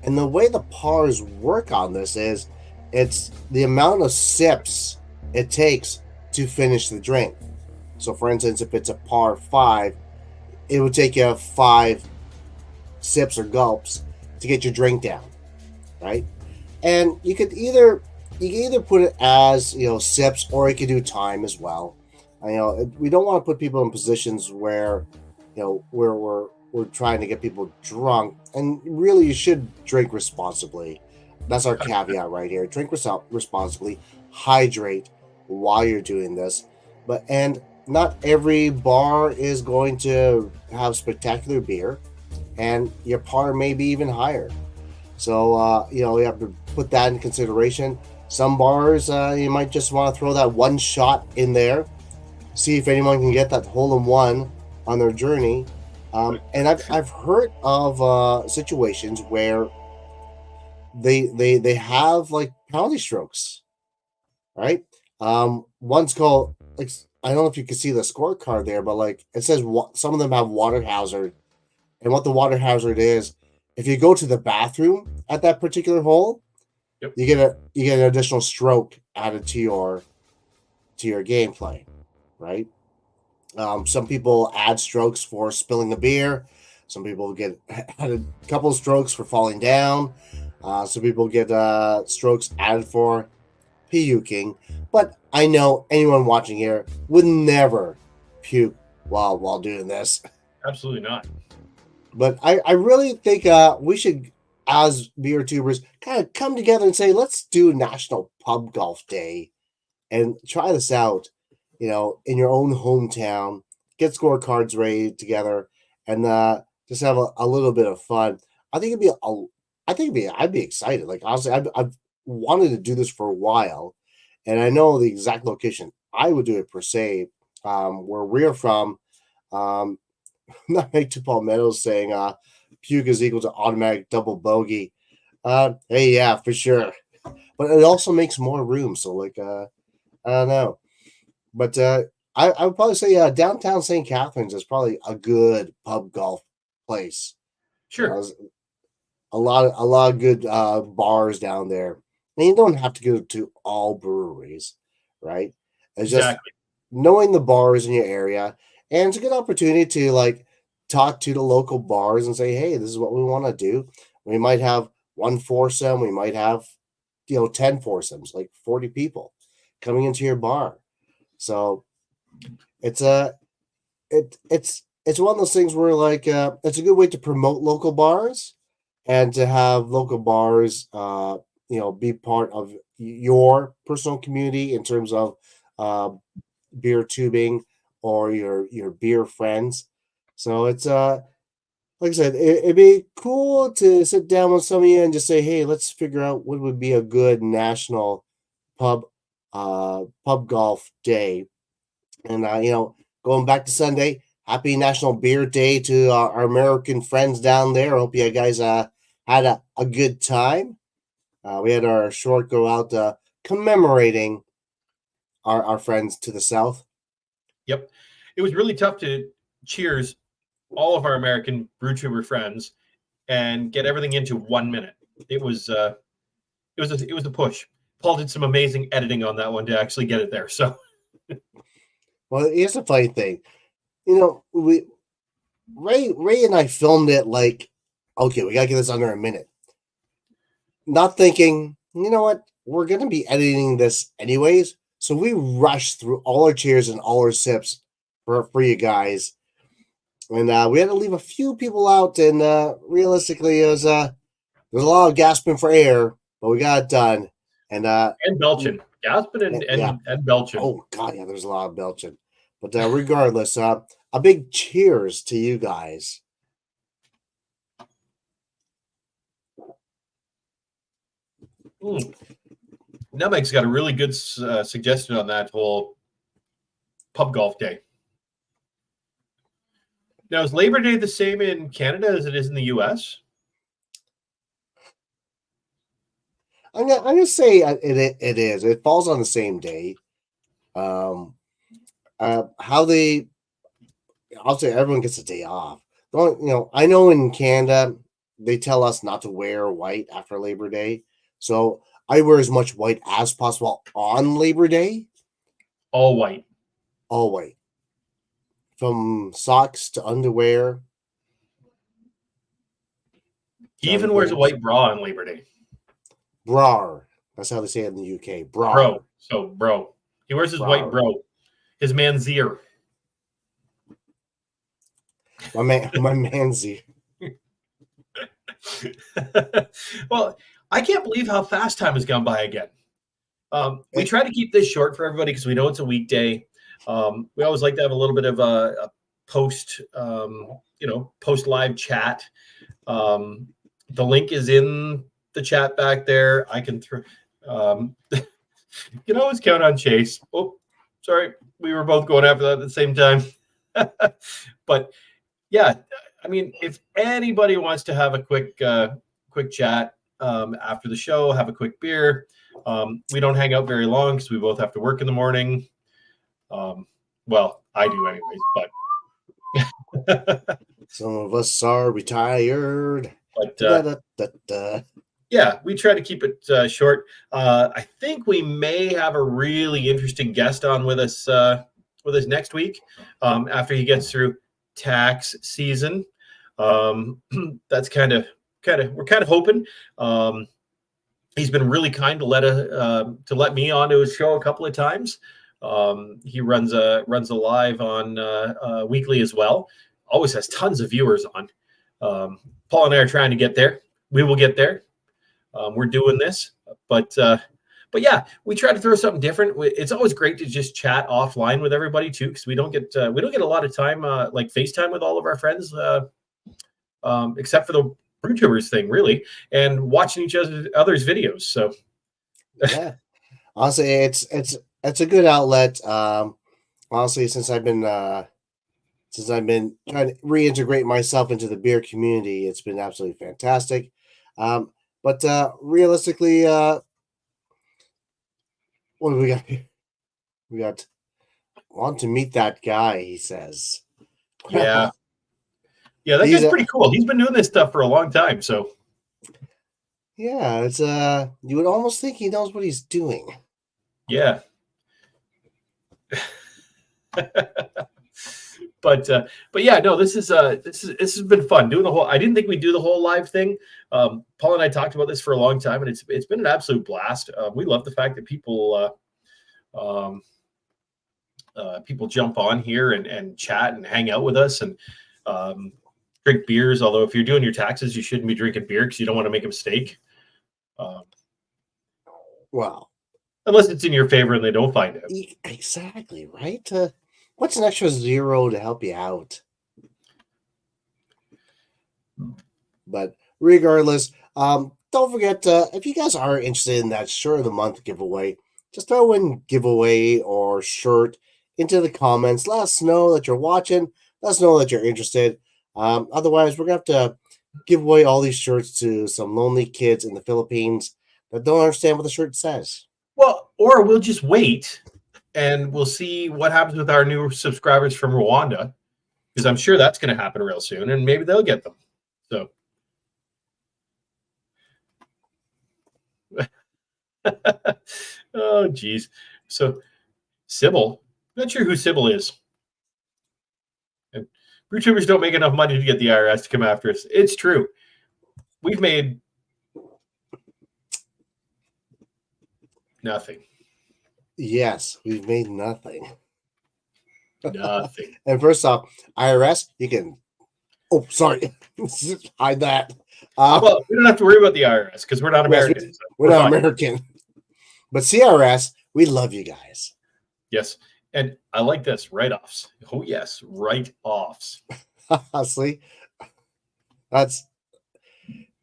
And the way the pars work on this is, it's the amount of sips it takes to finish the drink. So, for instance, if it's a par 5, it would take you 5 sips or gulps to get your drink down, right? And you can either put it as sips, or you could do time as well. We don't want to put people in positions where where we're trying to get people drunk, and really you should drink responsibly. That's our caveat right here. Drink responsibly, hydrate while you're doing this. And not every bar is going to have spectacular beer, and your par may be even higher. So you have to put that in consideration. Some bars you might just want to throw that one shot in there, see if anyone can get that hole-in-one on their journey. And I've heard of situations where they have like penalty strokes, right? One's called, like, I don't know if you can see the scorecard there, but like it says some of them have water hazard, and what the water hazard is, if you go to the bathroom at that particular hole, Yep. you get an additional stroke added to your gameplay, right? Some people add strokes for spilling a beer. Some people get added a couple of strokes for falling down. Some people get strokes added for puking. But I know anyone watching here would never puke while doing this. Absolutely not. But I really think we should, as beer tubers, kind of come together and say, let's do National Pub Golf Day and try this out, in your own hometown. Get scorecards ready together and just have a little bit of fun. I think I'd be excited. Like, honestly, I've wanted to do this for a while, and I know the exact location I would do it per se. Where we're from, not make two palmettos saying puke is equal to automatic double bogey. Hey, yeah, for sure. But it also makes more room. So, like, I don't know. But I would probably say downtown St. Catharines is probably a good pub golf place. Sure. There's a lot of good bars down there. And you don't have to go to all breweries, right? It's just Exactly. knowing the bars in your area, and it's a good opportunity to like talk to the local bars and say, hey, this is what we want to do. We might have one foursome, we might have 10 foursomes, like 40 people coming into your bar. So it's a it's one of those things where like it's a good way to promote local bars and to have local bars be part of your personal community in terms of uh, beer tubing or your beer friends. So it's like I said, it'd be cool to sit down with some of you and just say, hey, let's figure out what would be a good national pub pub golf day. And going back to Sunday, happy National Beer Day to our American friends down there. Hope you guys had a good time. We had our short go out commemorating our friends to the south. Yep. It was really tough to cheers all of our American brewtuber friends and get everything into 1 minute. It was a push. Paul did some amazing editing on that one to actually get it there. So Well, here's the funny thing. We Ray and I filmed it like, okay, we gotta get this under a minute. Not thinking, you know what, we're gonna be editing this anyways. So we rushed through all our cheers and all our sips for you guys. And we had to leave a few people out, and realistically it was there's a lot of gasping for air, but we got it done. And and Belchin, Gaspin and yeah. and Belchin. Oh god, yeah, there's a lot of belching. But regardless, a big cheers to you guys. Mm. Nutmeg's got a really good suggestion on that whole pub golf day. Now, is Labor Day the same in Canada as it is in the U.S.? I'm gonna say it is. It falls on the same day. How they, I'll say everyone gets a day off. I know in Canada they tell us not to wear white after Labor Day, so I wear as much white as possible on Labor Day. All white. All white, from socks to underwear. He even wears a white bra on Labor Day. Brar. That's how they say it in the UK. Brar. Bro. So, bro. He wears his white bro. His manzier. My manzier. Well, I can't believe how fast time has gone by again. We try to keep this short for everybody because we know it's a weekday. We always like to have a little bit of a post, post live chat. The link is in the chat back there. I can you can always count on Chase. Oh, sorry, we were both going after that at the same time. But yeah, I mean, if anybody wants to have a quick chat after the show, have a quick beer. We don't hang out very long because we both have to work in the morning. Well, I do anyways, but some of us are retired. But yeah, we try to keep it short. I think we may have a really interesting guest on with us next week after he gets through tax season. That's kind of we're kind of hoping. He's been really kind to let me onto his show a couple of times. He runs a live on weekly as well. Always has tons of viewers on. Paul and I are trying to get there. We will get there. We're doing this, but yeah, we try to throw something different. It's always great to just chat offline with everybody too, because we don't get a lot of time like FaceTime with all of our friends, except for the BrewTubers thing, really, and watching each other's videos. So yeah, honestly, it's a good outlet. Honestly, since I've been trying to reintegrate myself into the beer community, it's been absolutely fantastic. But realistically, what do we got here? We got Want to meet that guy, he says. Yeah. Yeah, that He's guy's pretty cool. He's been doing this stuff for a long time. So, yeah, it's you would almost think he knows what he's doing. yeah. but yeah, no, this has been fun doing the whole. I didn't think we'd do the whole live thing. Paul and I talked about this for a long time, and it's been an absolute blast. We love the fact that people jump on here and chat and hang out with us and drink beers. Although if you're doing your taxes, you shouldn't be drinking beer because you don't want to make a mistake. Wow. Unless it's in your favor and they don't find out. Exactly, right? What's an extra zero to help you out? But regardless, don't forget, if you guys are interested in that shirt of the month giveaway, just throw in giveaway or shirt into the comments. Let us know that you're watching. Let us know that you're interested. Otherwise, we're going to have to give away all these shirts to some lonely kids in the Philippines that don't understand what the shirt says. Well, or we'll just wait and we'll see what happens with our new subscribers from Rwanda, because I'm sure that's going to happen real soon, and maybe they'll get them. So, oh, geez. So, Sybil, not sure who Sybil is. And YouTubers don't make enough money to get the IRS to come after us. It's true. We've made nothing. Yes, we've made nothing. Nothing. And first off, IRS, you can. Oh, sorry, hide that. Well, we don't have to worry about the IRS because we're not American. Yes, we're not American. But CRS, we love you guys. Yes, and I like this write-offs. Oh yes, write-offs. Honestly, that's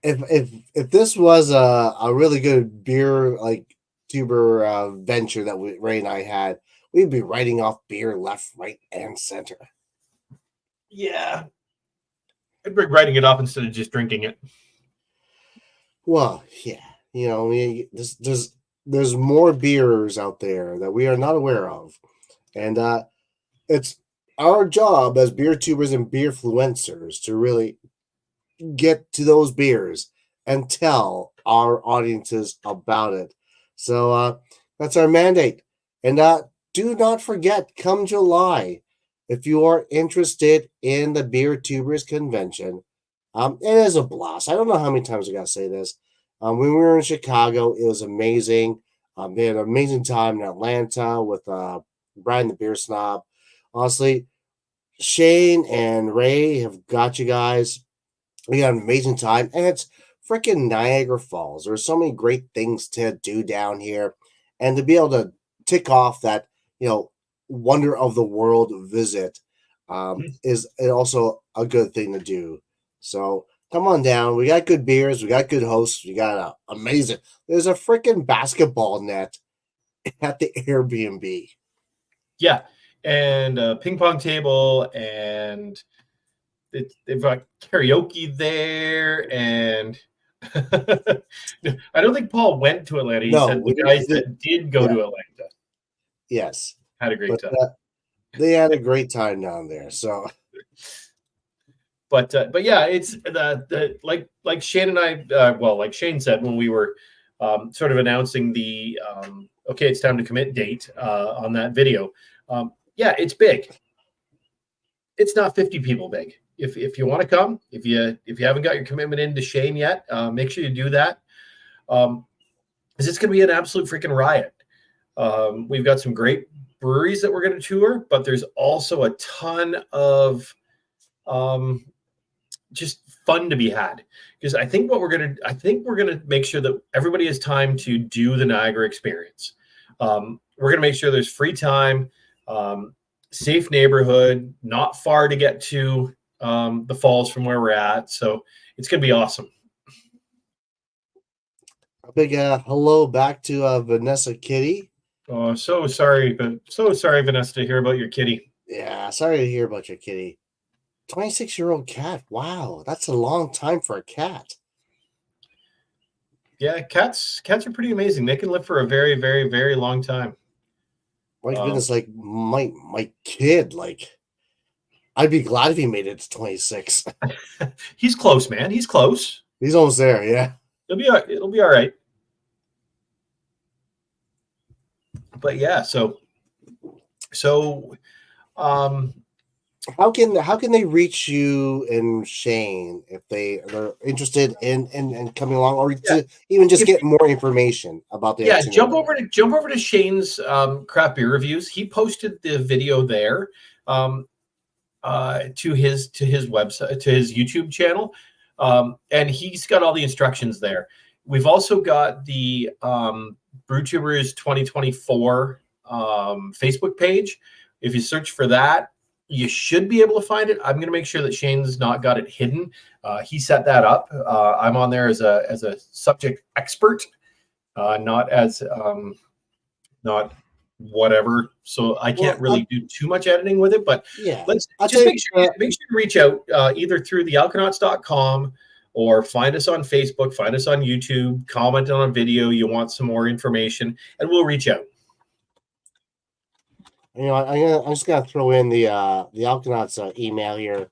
if this was a really good beer like tuber venture that Ray and I had, we'd be writing off beer left, right, and center. Yeah, I'd be writing it off instead of just drinking it. Well, yeah, there's more beers out there that we are not aware of, and it's our job as beer tubers and beer influencers to really get to those beers and tell our audiences about it. So that's our mandate. And do not forget, come July, if you are interested in the Beer Tubers Convention, it is a blast. I don't know how many times I got to say this. When we were in Chicago, it was amazing. They had an amazing time in Atlanta with Brian the Beer Snob. Honestly, Shane and Ray have got you guys. We had an amazing time, and it's freaking Niagara Falls. There's so many great things to do down here, and to be able to tick off that wonder of the world visit is also a good thing to do. So come on down. We got good beers. We got good hosts. We got amazing. There's a freaking basketball net at the Airbnb. Yeah, and a ping pong table, and they've got karaoke there, and I don't think Paul went to Atlanta. He said the guys that did go to Atlanta, yes, had a great time. They had a great time down there. So, but yeah, it's the like Shane and I. Like Shane said when we were sort of announcing the okay, it's time to commit date on that video. Yeah, it's big. It's not 50 people big. If you want to come, if you haven't got your commitment into Shane yet, make sure you do that. Because it's going to be an absolute freaking riot. We've got some great breweries that we're going to tour, but there's also a ton of just fun to be had. Because I think we're going to make sure that everybody has time to do the Niagara experience. We're going to make sure there's free time, safe neighborhood, not far to get to the falls from where we're at. So it's going to be awesome. A big hello back to Vanessa Kitty. Oh, so sorry, Vanessa, to hear about your kitty. Yeah, sorry to hear about your kitty. 26-year-old cat. Wow, that's a long time for a cat. Yeah, cats are pretty amazing. They can live for a very, very, very long time. My goodness, like my kid, like I'd be glad if he made it to 26. He's close, man. He's close. He's almost there, yeah. It'll be all right. But yeah, so um How can they reach you and Shane if they're interested in coming along, or yeah, to even just if get more information about the yeah, itinerary? jump over to Shane's craft beer reviews. He posted the video there um to his website, to his YouTube channel. And he's got all the instructions there. We've also got the Brewtubers 2024 Facebook page. If you search for that, you should be able to find it. I'm going to make sure that Shane's not got it hidden. He set that up. I'm on there as a subject expert, not as not whatever. So I can't Well, really do too much editing with it, but yeah, let's I'll just tell you, make sure to reach out either through the alconauts.com or find us on Facebook, find us on YouTube, comment on a video you want some more information, and we'll reach out. I'm just gonna throw in the Alconauts email here.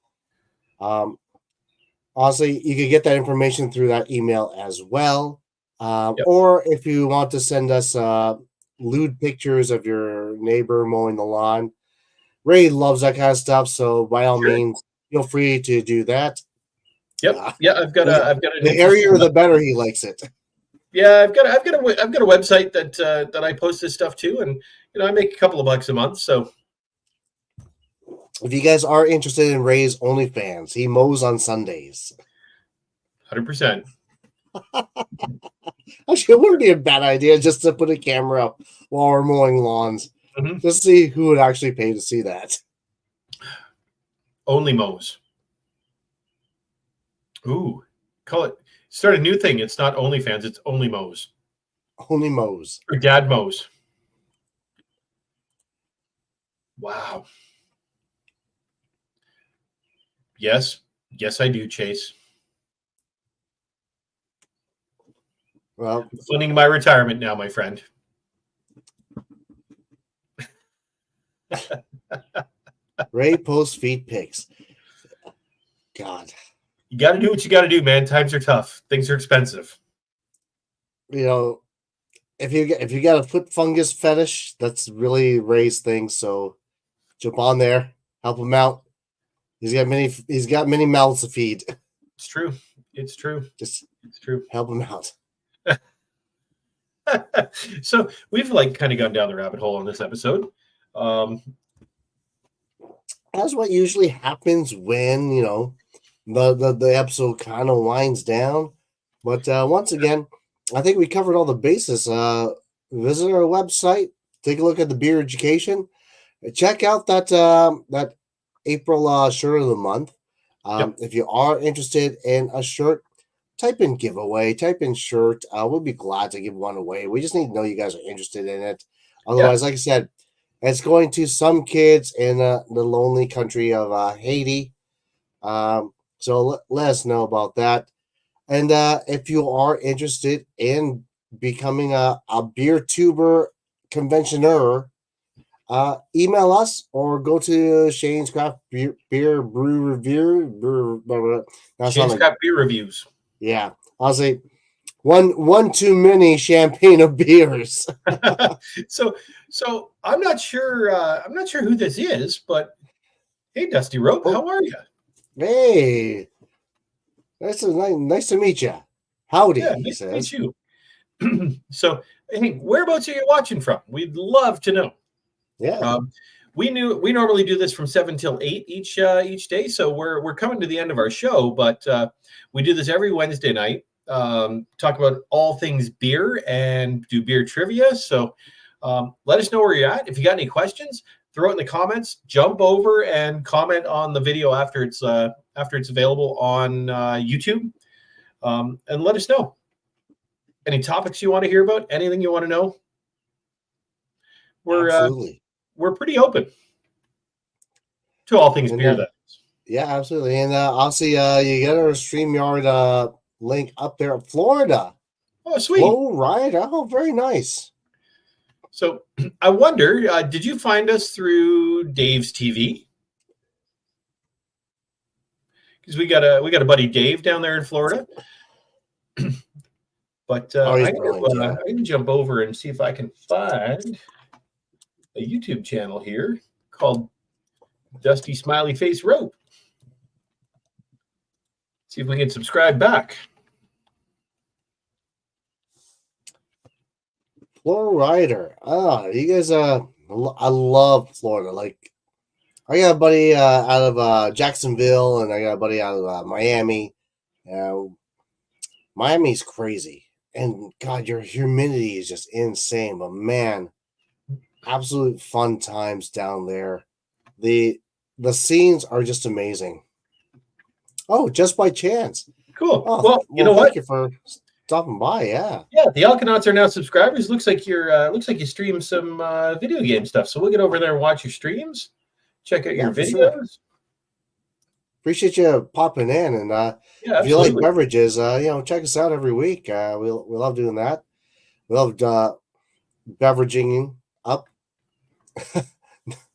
Honestly, you can get that information through that email as well. Yep. Or if you want to send us lewd pictures of your neighbor mowing the lawn, Ray loves that kind of stuff. So by all Sure. means, feel free to do that. Yep. Yeah, I've got an The interesting. hairier, the better he likes it. Yeah, I've got a website that I post this stuff to, and I make a couple of bucks a month. So If you guys are interested in Ray's OnlyFans, he mows on Sundays. 100%. Actually, it wouldn't be a bad idea just to put a camera up while we're mowing lawns. Mm-hmm. Just see who would actually pay to see that. Only mows. Ooh, call it. Start a new thing. It's not OnlyFans. It's only mows. Only mows. Or dad mows. Wow. Yes, I do, Chase. Well, I'm funding my retirement now, my friend. Ray posts feet pics. God. You got to do what you got to do, man. Times are tough. Things are expensive. If you got a foot fungus fetish, that's really Ray's thing. So jump on there, help him out. He's got many mouths to feed. It's true. It's true. Just It's true. help him out. So we've kind of gone down the rabbit hole on this episode. That's what usually happens when the episode kind of winds down. But once again, I think we covered all the bases. Visit our website, take a look at the beer education, check out that April shirt of the month. Yep. If you are interested in a shirt, type in giveaway, type in shirt. We'll be glad to give one away. We just need to know you guys are interested in it. Otherwise, like I said, it's going to some kids in the lonely country of Haiti. So let us know about that. And if you are interested in becoming a beer tuber conventioner, email us or go to Shane's Craft Beer Brew Review. Shane's Craft Beer Reviews. Yeah, I'll say one too many champagne of beers. So I'm not sure who this is, but hey, Dusty Rope, how are you? Hey, nice to meet you. Howdy, Yeah, he nice says. to meet you. So, hey, whereabouts are you watching from? We'd love to know. Yeah. We normally do this from 7 till 8 each day, so we're coming to the end of our show, but we do this every Wednesday night. Talk about all things beer and do beer trivia. So let us know where you're at. If you got any questions, throw it in the comments. Jump over and comment on the video after it's available on YouTube, and let us know any topics you want to hear about, anything you want to know. Absolutely. We're pretty open to all things beer. That yeah, absolutely. And I'll see you get our StreamYard link up there. Florida. Oh, sweet. Flow Riot. Oh, very nice. So I wonder, did you find us through Dave's TV? Because we got a buddy Dave down there in Florida. But He's I'm brilliant. Yeah. going to jump over and see if I can find a YouTube channel here called Dusty Smiley Face Rope. See if we can subscribe back. Florida Rider. You guys. I love Florida. Like, I got a buddy out of Jacksonville, and I got a buddy out of Miami. Miami's crazy, and God, your humidity is just insane. But man, absolute fun times down there. The scenes are just amazing. Oh, just by chance. Cool. Oh, well, you know thank what? you for stopping by. Yeah. Yeah, the Alconauts are now subscribers. Looks like you stream some video game stuff. So we'll get over there and watch your streams. Check out your for videos. sure. Appreciate you popping in, and if you like beverages, check us out every week. We love doing that. We love beveraging up.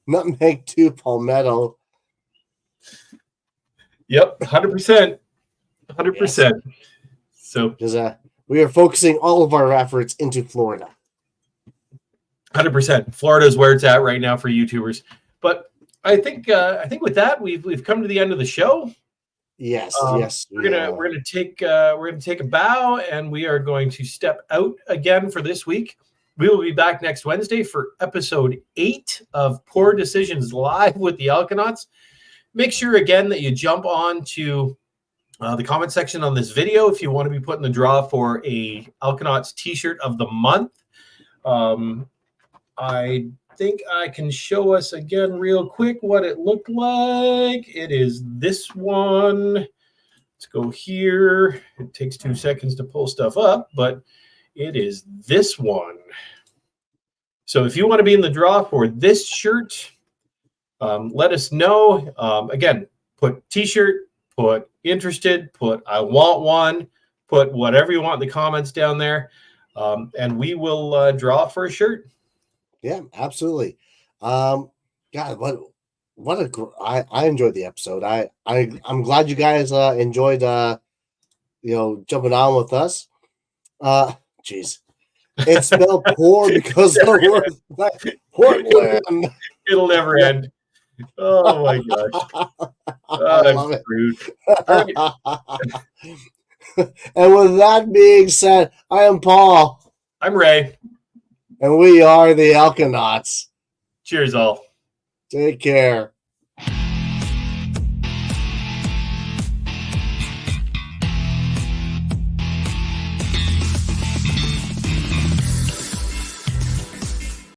Nutmeg 2 Palmetto. Yep, 100%. 100%. So because we are focusing all of our efforts into Florida. 100%. Florida is where it's at right now for YouTubers. But I think with that we've come to the end of the show. Yes, yes. We're gonna take a bow, and we are going to step out again for this week. We will be back next Wednesday for episode 8 of Poor Decisions Live with the Alconauts. Make sure again that you jump on to the comment section on this video if you want to be put in the draw for a Alconauts t-shirt of the month. I think I can show us again real quick what it looked like. It is this one. Let's go here. It takes 2 seconds to pull stuff up, but it is this one. So if you want to be in the draw for this shirt, let us know. Again, put t-shirt, put interested, put I want one, put whatever you want in the comments down there, and we will draw for a shirt. Yeah, absolutely. God, I enjoyed the episode. I'm glad you guys enjoyed jumping on with us. Jeez. It's spelled poor because of the word Portland. It'll never end. Oh my gosh. I love it. Rude. And with that being said, I am Paul. I'm Ray. And we are the Alconauts. Cheers all. Take care.